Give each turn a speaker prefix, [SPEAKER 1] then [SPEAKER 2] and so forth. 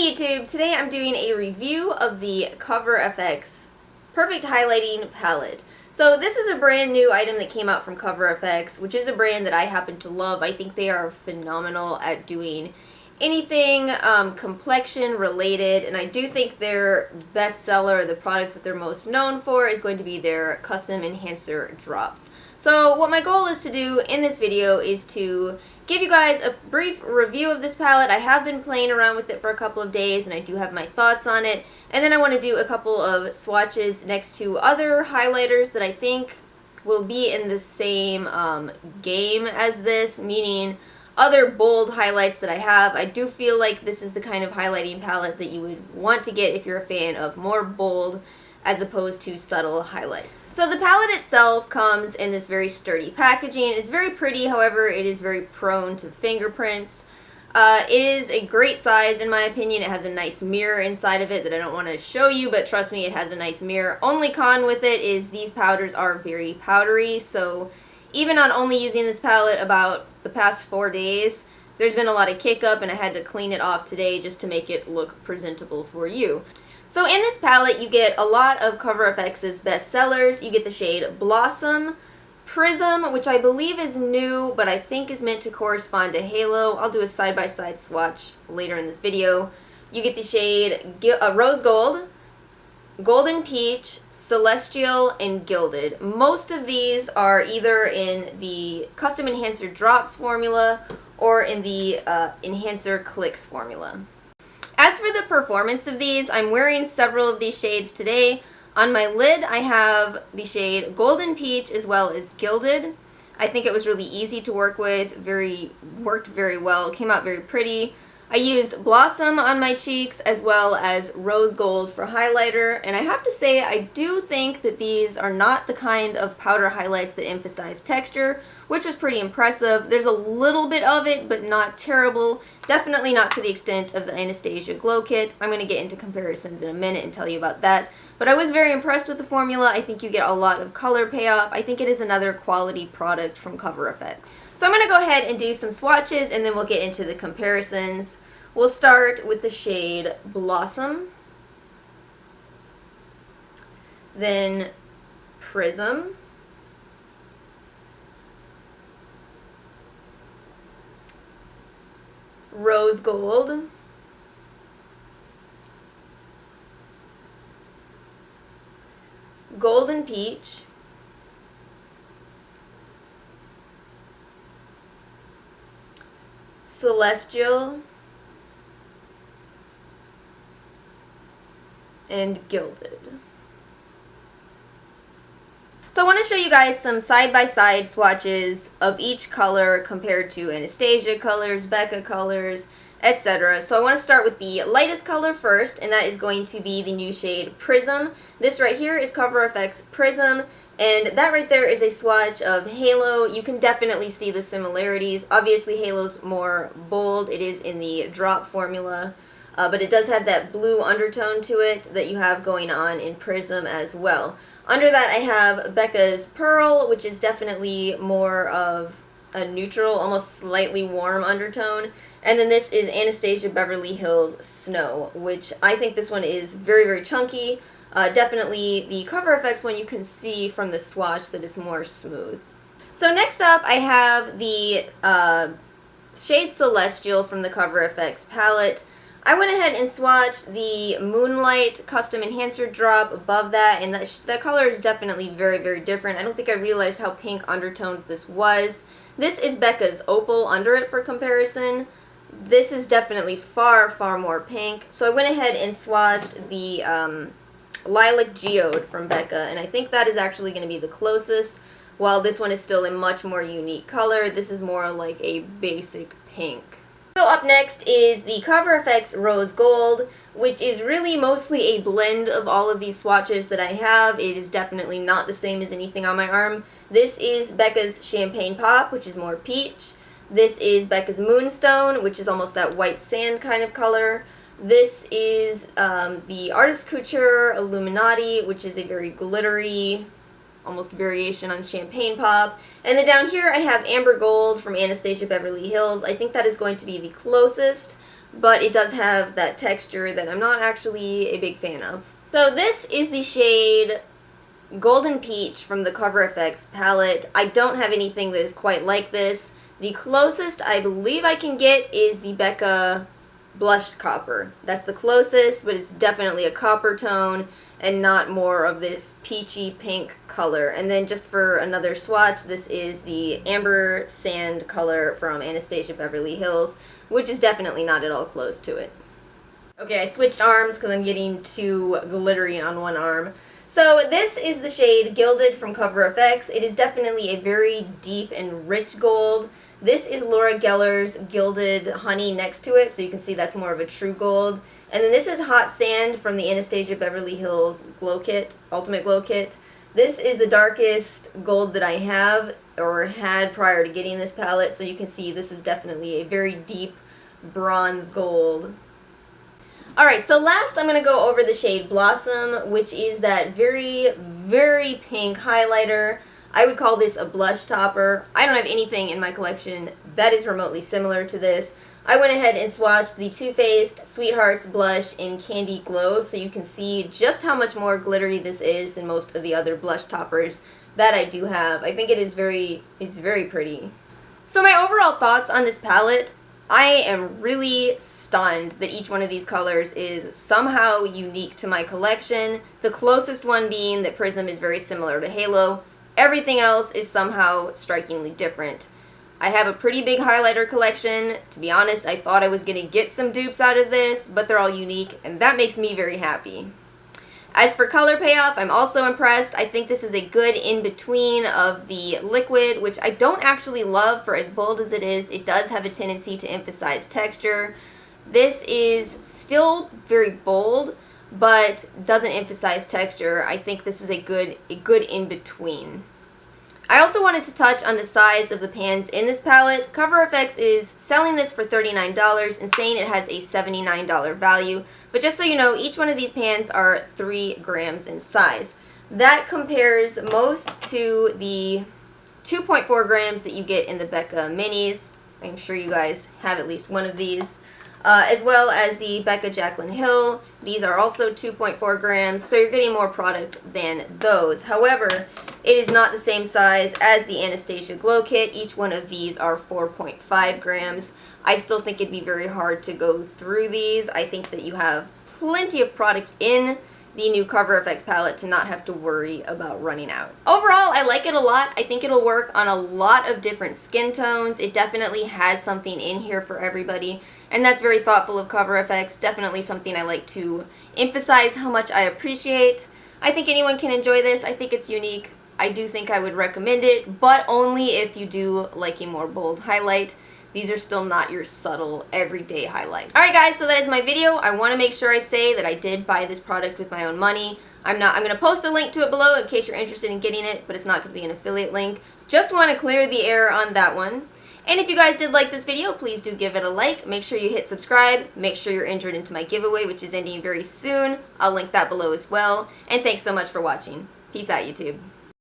[SPEAKER 1] Hey YouTube, today I'm doing a review of the CoverFX Perfect Highlighting Palette. So this is a brand new item that came out from CoverFX, which is a brand that I happen to love. I think they are phenomenal at doing anything complexion related, and I do think their best seller, the product that they're most known for, is going to be their custom enhancer drops. So what my goal is to do in this video is to give you guys a brief review of this palette. I have been playing around with it for a couple of days and I do have my thoughts on it, and then I want to do a couple of swatches next to other highlighters that I think will be in the same game as this, meaning other bold highlights that I have. I do feel like this is the kind of highlighting palette that you would want to get if you're a fan of more bold as opposed to subtle highlights. So the palette itself comes in this very sturdy packaging. It's very pretty, however it is very prone to fingerprints. It is a great size in my opinion. It has a nice mirror inside of it that I don't want to show you, but trust me, it has a nice mirror. Only con with it is these powders are very powdery, so even on only using this palette about the past 4 days, there's been a lot of kick up and I had to clean it off today just to make it look presentable for you. So in this palette, you get a lot of CoverFX's best sellers. You get the shade Blossom, Prism, which I believe is new, but I think is meant to correspond to Halo. I'll do a side-by-side swatch later in this video. You get the shade Rose Gold, Golden Peach, Celestial, and Gilded. Most of these are either in the Custom Enhancer Drops formula or in the Enhancer Clicks formula. As for the performance of these, I'm wearing several of these shades today. On my lid, I have the shade Golden Peach as well as Gilded. I think it was really easy to work with, worked very well, came out very pretty. I used Blossom on my cheeks as well as Rose Gold for highlighter, and I have to say I do think that these are not the kind of powder highlights that emphasize texture, which was pretty impressive. There's a little bit of it, but not terrible. Definitely not to the extent of the Anastasia Glow Kit. I'm going to get into comparisons in a minute and tell you about that. But I was very impressed with the formula. I think you get a lot of color payoff. I think it is another quality product from CoverFX. So I'm going to go ahead and do some swatches and then we'll get into the comparisons. We'll start with the shade Blossom, then Prism, Rose Gold, Golden Peach, Celestial, and Gilded. So I want to show you guys some side-by-side swatches of each color compared to Anastasia colors, Becca colors, etc. So I want to start with the lightest color first, and that is going to be the new shade Prism. This right here is CoverFX Prism, and that right there is a swatch of Halo. You can definitely see the similarities. Obviously Halo's more bold. It is in the drop formula. But it does have that blue undertone to it that you have going on in Prism as well. Under that I have Becca's Pearl, which is definitely more of a neutral, almost slightly warm undertone. And then this is Anastasia Beverly Hills Snow, which I think this one is very, very chunky. Definitely the CoverFX one you can see from the swatch that it's more smooth. So next up I have the shade Celestial from the CoverFX palette. I went ahead and swatched the Moonlight Custom Enhancer drop above that, and that color is definitely very, very different. I don't think I realized how pink undertoned this was. This is Becca's Opal under it for comparison. This is definitely far, far more pink. So I went ahead and swatched the Lilac Geode from Becca, and I think that is actually going to be the closest, while this one is still a much more unique color. This is more like a basic pink. So up next is the CoverFX Rose Gold, which is really mostly a blend of all of these swatches that I have. It is definitely not the same as anything on my arm. This is Becca's Champagne Pop, which is more peach. This is Becca's Moonstone, which is almost that white sand kind of color. This is the Artist Couture Illuminati, which is a very glittery, almost variation on Champagne Pop. And then down here I have Amber Gold from Anastasia Beverly Hills. I think that is going to be the closest. but it does have that texture that I'm not actually a big fan of. So this is the shade Golden Peach from the CoverFX palette. I don't have anything that is quite like this. The closest I believe I can get is the Becca Blushed Copper. That's the closest, but it's definitely a copper tone and not more of this peachy pink color. And then just for another swatch, this is the Amber Sand color from Anastasia Beverly Hills, which is definitely not at all close to it. Okay, I switched arms because I'm getting too glittery on one arm. So this is the shade Gilded from CoverFX. It is definitely a very deep and rich gold. This is Laura Geller's Gilded Honey next to it, so you can see that's more of a true gold. And then this is Hot Sand from the Anastasia Beverly Hills Glow Kit, Ultimate Glow Kit. This is the darkest gold that I have, or had prior to getting this palette, so you can see this is definitely a very deep bronze gold. Alright, so last I'm going to go over the shade Blossom, which is that very, very pink highlighter. I would call this a blush topper. I don't have anything in my collection that is remotely similar to this. I went ahead and swatched the Too Faced Sweethearts blush in Candy Glow, so you can see just how much more glittery this is than most of the other blush toppers that I do have. I think it's very pretty. So my overall thoughts on this palette, I am really stunned that each one of these colors is somehow unique to my collection. The closest one being that Prism is very similar to Halo. Everything else is somehow strikingly different. I have a pretty big highlighter collection. To be honest, I thought I was going to get some dupes out of this, but they're all unique, and that makes me very happy. As for color payoff, I'm also impressed. I think this is a good in-between of the liquid, which I don't actually love for as bold as it is. It does have a tendency to emphasize texture. This is still very bold, but doesn't emphasize texture. I think this is a good in-between. I also wanted to touch on the size of the pans in this palette. CoverFX is selling this for $39 and saying it has a $79 value. But just so you know, each one of these pans are 3 grams in size. That compares most to the 2.4 grams that you get in the Becca minis. I'm sure you guys have at least one of these. As well as the Becca Jaclyn Hill. These are also 2.4 grams, so you're getting more product than those. However, it is not the same size as the Anastasia Glow Kit. Each one of these are 4.5 grams. I still think it'd be very hard to go through these. I think that you have plenty of product in the new CoverFX palette to not have to worry about running out. Overall, I like it a lot. I think it'll work on a lot of different skin tones. It definitely has something in here for everybody, and that's very thoughtful of CoverFX. Definitely something I like to emphasize how much I appreciate. I think anyone can enjoy this. I think it's unique. I do think I would recommend it, but only if you do like a more bold highlight. These are still not your subtle, everyday highlight. Alright guys, so that is my video. I want to make sure I say that I did buy this product with my own money. I'm going to post a link to it below in case you're interested in getting it, but it's not going to be an affiliate link. Just want to clear the air on that one. And if you guys did like this video, please do give it a like. Make sure you hit subscribe. Make sure you're entered into my giveaway, which is ending very soon. I'll link that below as well. And thanks so much for watching. Peace out, YouTube.